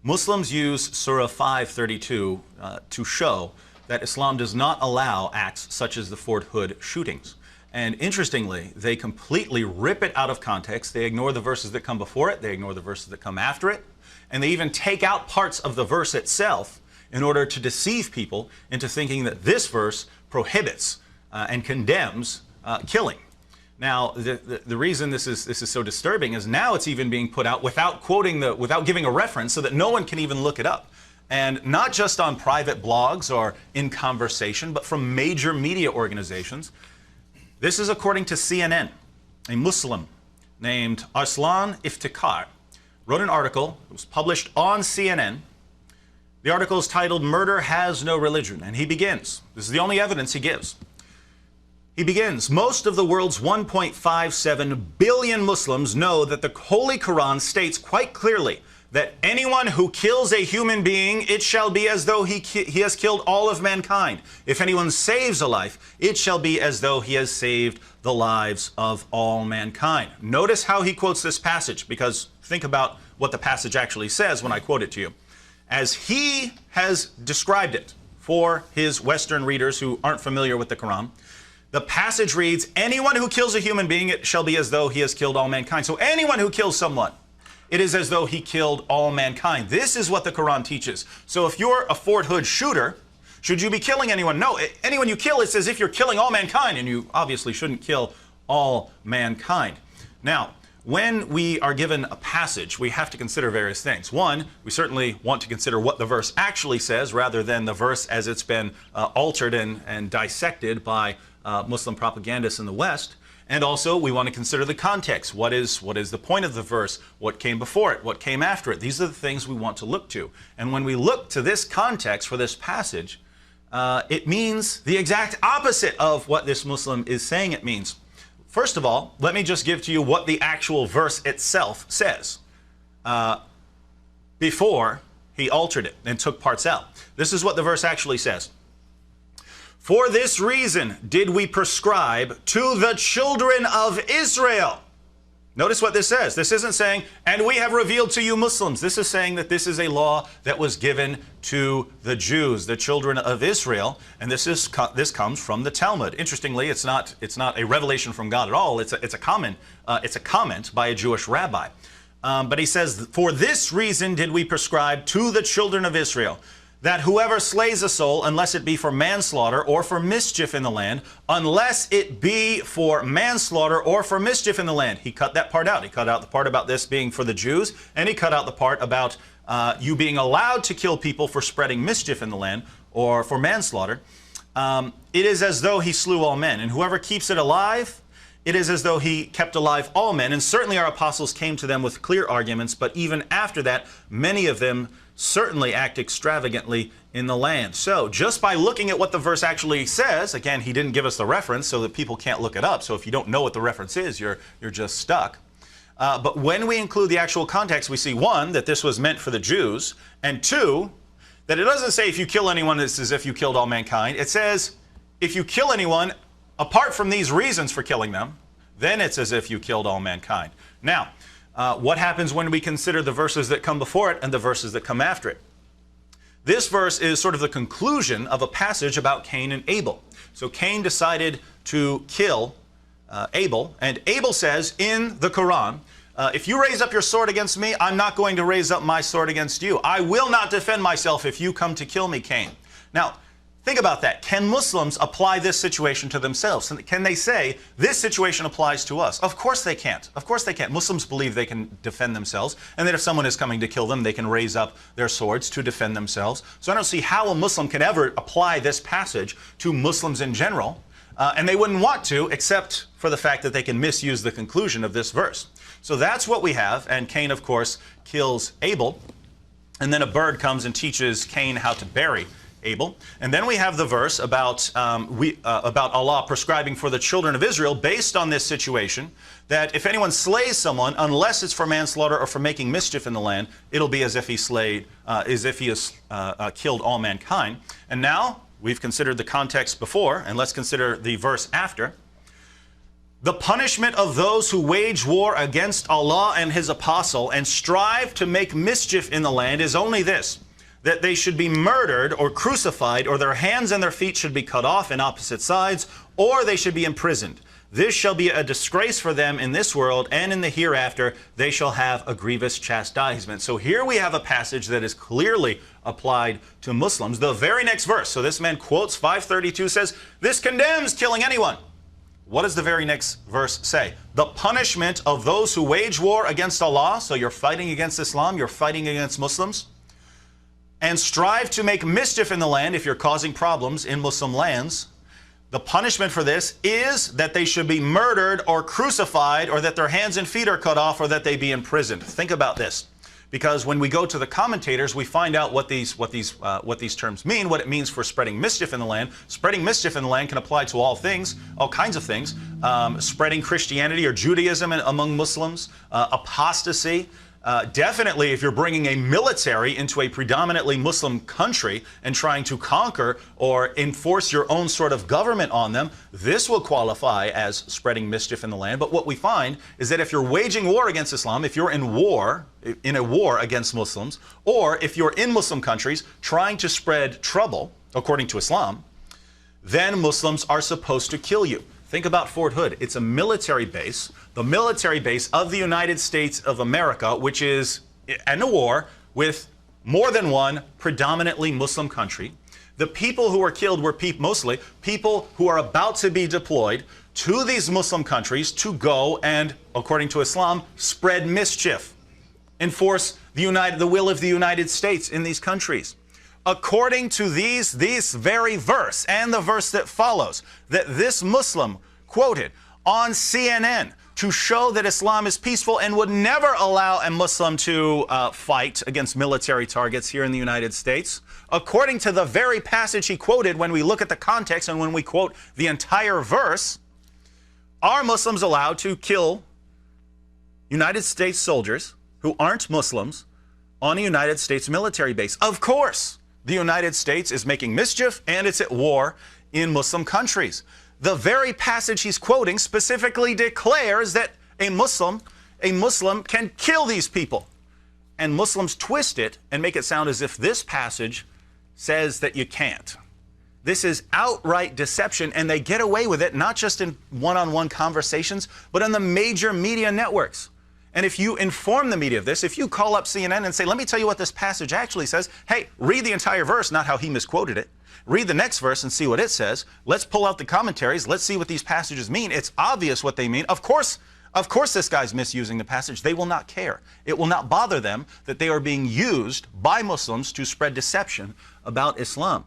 Muslims use Surah 532 to show that Islam does not allow acts such as the Fort Hood shootings. And interestingly, they completely rip it out of context. They ignore the verses that come before it. They ignore the verses that come after it. And they even take out parts of the verse itself in order to deceive people into thinking that this verse prohibits and condemns killing. Now, the reason this is so disturbing is now it's even being put out without without giving a reference, so that no one can even look it up. And not just on private blogs or in conversation, but from major media organizations. This is according to CNN. A Muslim named Arslan Iftikhar wrote an article. It was published on CNN. The article is titled, "Murder Has No Religion." And he begins. This is the only evidence he gives. He begins, "Most of the world's 1.57 billion Muslims know that the Holy Quran states quite clearly that anyone who kills a human being, it shall be as though he has killed all of mankind. If anyone saves a life, it shall be as though he has saved the lives of all mankind." Notice how he quotes this passage, because think about what the passage actually says when I quote it to you. As he has described it for his Western readers who aren't familiar with the Quran, the passage reads, "Anyone who kills a human being, it shall be as though he has killed all mankind." So anyone who kills someone, it is as though he killed all mankind. This is what the Quran teaches. So if you're a Fort Hood shooter, should you be killing anyone? No, anyone you kill, it's as if you're killing all mankind, and you obviously shouldn't kill all mankind. Now, when we are given a passage, we have to consider various things. One, we certainly want to consider what the verse actually says, rather than the verse as it's been altered and dissected by Muslim propagandists in the West. And also, we want to consider the context. What is the point of the verse? What came before it? What came after it? These are the things we want to look to. And when we look to this context for this passage, it means the exact opposite of what this Muslim is saying it means. First of all, let me just give to you what the actual verse itself says before he altered it and took parts out. This is what the verse actually says. "For this reason did we prescribe to the children of Israel." Notice what this says. This isn't saying, "and we have revealed to you Muslims." This is saying that this is a law that was given to the Jews, the children of Israel, and this comes from the Talmud. Interestingly, it's not a revelation from God at all. It's a comment by a Jewish rabbi. But he says, "For this reason did we prescribe to the children of Israel, that whoever slays a soul, unless it be for manslaughter or for mischief in the land," unless it be for manslaughter or for mischief in the land. He cut that part out. He cut out the part about this being for the Jews, and he cut out the part about you being allowed to kill people for spreading mischief in the land or for manslaughter. "It is as though he slew all men, and whoever keeps it alive, it is as though he kept alive all men." And certainly our apostles came to them with clear arguments, but even after that, many of them certainly act extravagantly in the land. So just by looking at what the verse actually says, again, he didn't give us the reference so that people can't look it up. So if you don't know what the reference is, you're just stuck. But when we include the actual context, we see, one, that this was meant for the Jews, and two, that it doesn't say if you kill anyone, it's as if you killed all mankind. It says if you kill anyone, apart from these reasons for killing them, then it's as if you killed all mankind. Now, what happens when we consider the verses that come before it and the verses that come after it? This verse is sort of the conclusion of a passage about Cain and Abel. So Cain decided to kill Abel, and Abel says in the Quran, if you raise up your sword against me, I'm not going to raise up my sword against you. I will not defend myself if you come to kill me, Cain. Now, think about that. Can Muslims apply this situation to themselves? Can they say, this situation applies to us? Of course they can't. Of course they can't. Muslims believe they can defend themselves, and that if someone is coming to kill them, they can raise up their swords to defend themselves. So I don't see how a Muslim can ever apply this passage to Muslims in general, and they wouldn't want to, except for the fact that they can misuse the conclusion of this verse. So that's what we have, and Cain, of course, kills Abel, and then a bird comes and teaches Cain how to bury Abel. And then we have the verse about Allah prescribing for the children of Israel based on this situation, that if anyone slays someone, unless it's for manslaughter or for making mischief in the land, it'll be as if he has killed all mankind. And now we've considered the context before, and let's consider the verse after. The punishment of those who wage war against Allah and His apostle and strive to make mischief in the land is only this, that they should be murdered or crucified, or their hands and their feet should be cut off in opposite sides, or they should be imprisoned. This shall be a disgrace for them in this world, and in the hereafter they shall have a grievous chastisement. So here we have a passage that is clearly applied to Muslims. The very next verse, so this man quotes 532, says, this condemns killing anyone. What does the very next verse say? The punishment of those who wage war against Allah, so you're fighting against Islam, you're fighting against Muslims, and strive to make mischief in the land if you're causing problems in Muslim lands. The punishment for this is that they should be murdered or crucified, or that their hands and feet are cut off, or that they be imprisoned. Think about this. Because when we go to the commentators, we find out what these terms mean, what it means for spreading mischief in the land. Spreading mischief in the land can apply to all things, all kinds of things. Spreading Christianity or Judaism among Muslims, apostasy. Definitely, if you're bringing a military into a predominantly Muslim country and trying to conquer or enforce your own sort of government on them, this will qualify as spreading mischief in the land. But what we find is that if you're waging war against Islam, if you're in a war against Muslims, or if you're in Muslim countries trying to spread trouble, according to Islam, then Muslims are supposed to kill you. Think about Fort Hood. It's a military base, the military base of the United States of America, which is in a war with more than one predominantly Muslim country. The people who were killed were mostly people who are about to be deployed to these Muslim countries to go and, according to Islam, spread mischief, enforce the will of the United States in these countries. According to this very verse and the verse that follows, that this Muslim quoted on CNN to show that Islam is peaceful and would never allow a Muslim to fight against military targets here in the United States, according to the very passage he quoted, when we look at the context and when we quote the entire verse, are Muslims allowed to kill United States soldiers who aren't Muslims on a United States military base? Of course. The United States is making mischief and it's at war in Muslim countries. The very passage he's quoting specifically declares that a Muslim can kill these people. And Muslims twist it and make it sound as if this passage says that you can't. This is outright deception, and they get away with it not just in one-on-one conversations, but on the major media networks. And if you inform the media of this, if you call up CNN and say, let me tell you what this passage actually says, hey, read the entire verse, not how he misquoted it. Read the next verse and see what it says. Let's pull out the commentaries. Let's see what these passages mean. It's obvious what they mean. Of course this guy's misusing the passage. They will not care. It will not bother them that they are being used by Muslims to spread deception about Islam.